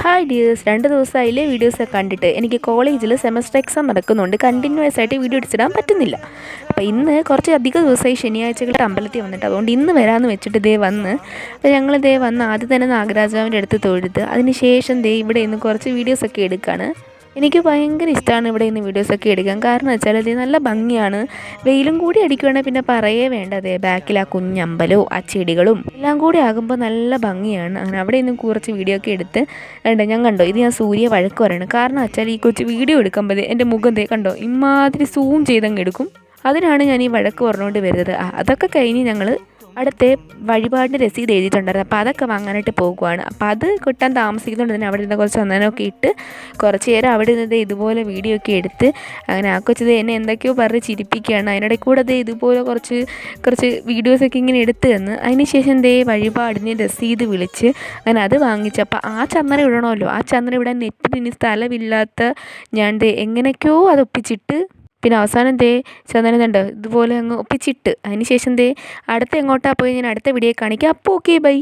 Hi dears, 2 ദിവസമായില്ലേ വീഡിയോസൊക്കെ കണ്ടിട്ട്. എനിക്ക് കോളേജിൽ സെമസ്റ്റർ എക്സാം നടക്കുന്നുണ്ട്. കണ്ടിന്യൂസ് ആയിട്ട് വീഡിയോ ഇടാൻ പറ്റുന്നില്ല. അപ്പോൾ ഇന്ന് കുറച്ച് അധിക ദിവസമായി ശനിയാഴ്ചകളുടെ അമ്പലത്തിൽ വന്നിട്ട്, അതുകൊണ്ട് ഇന്ന് വരാമെന്ന് വെച്ചിട്ട് വന്ന്. അപ്പോൾ ഞങ്ങൾ വന്ന് ആദ്യം തന്നെ നാഗരാജാവിൻ്റെ അടുത്ത് തൊഴുത്, അതിന് ശേഷം ഇവിടെ ഇന്ന് കുറച്ച് വീഡിയോസൊക്കെ എടുക്കുകയാണ്. എനിക്ക് ഭയങ്കര ഇഷ്ടമാണ് ഇവിടെ നിന്ന് വീഡിയോസൊക്കെ എടുക്കാൻ. കാരണം വെച്ചാൽ നല്ല ഭംഗിയാണ്. വെയിലും കൂടി അടിക്കുകയാണെങ്കിൽ പിന്നെ പറയേ വേണ്ട. ബാക്കിൽ ആ കുഞ്ഞമ്പലവും ആ ചെടികളും എല്ലാം കൂടി ആകുമ്പോൾ നല്ല ഭംഗിയാണ്. അങ്ങനെ അവിടെ നിന്ന് കുറച്ച് വീഡിയോ ഒക്കെ എടുത്ത് ഞാൻ കണ്ടോ, ഇത് ഞാൻ സൂര്യ വഴക്ക് പറയണം. കാരണം വെച്ചാൽ ഈ കൊച്ചു വീഡിയോ എടുക്കുമ്പോൾ എൻ്റെ മുഖം കണ്ടോ ഇമാതിരി സൂം ചെയ്തങ്ങ് എടുക്കും. അതിനാണ് ഞാൻ ഈ വഴക്ക് പറഞ്ഞുകൊണ്ട് വരുന്നത്. അതൊക്കെ കഴിഞ്ഞ് ഞങ്ങൾ അടുത്ത വഴിപാടിൻ്റെ രസീത് എഴുതിയിട്ടുണ്ടായിരുന്നു. അപ്പോൾ അതൊക്കെ വാങ്ങാനായിട്ട് പോകുവാണ്. അപ്പോൾ അത് കിട്ടാൻ താമസിക്കുന്നുണ്ട്. തന്നെ അവിടെ നിന്ന് കുറച്ച് ചന്ദനമൊക്കെ ഇട്ട് കുറച്ച് നേരം അവിടെ നിന്ന് ഇതുപോലെ വീഡിയോ ഒക്കെ എടുത്ത് അങ്ങനെ ആ കൊച്ചത് എന്നെ എന്തൊക്കെയോ പറഞ്ഞ് ചിരിപ്പിക്കുകയാണ്. അതിനിടെ കൂടെ ഇതുപോലെ കുറച്ച് വീഡിയോസൊക്കെ ഇങ്ങനെ എടുത്ത് തന്ന് അതിന് ശേഷം വഴിപാടിന് രസീത് വിളിച്ച് അങ്ങനെ അത് വാങ്ങിച്ചപ്പോൾ ആ ചന്ദനം ഇടണമല്ലോ. ആ ചന്ദനം ഇടാൻ നെറ്റിന് സ്ഥലമില്ലാത്ത ഞാൻ എങ്ങനെയൊക്കെയോ അത് ഒപ്പിച്ചിട്ട് പിന്നെ അവസാനം ചന്ദനം കണ്ടോ ഇതുപോലെ അങ്ങ് ഒപ്പിച്ചിട്ട് അതിന് ശേഷം അടുത്ത എങ്ങോട്ടാ പോയി ഞാൻ അടുത്ത വീഡിയോ കാണിക്കാം. അപ്പോൾ ഓക്കെ, ബൈ.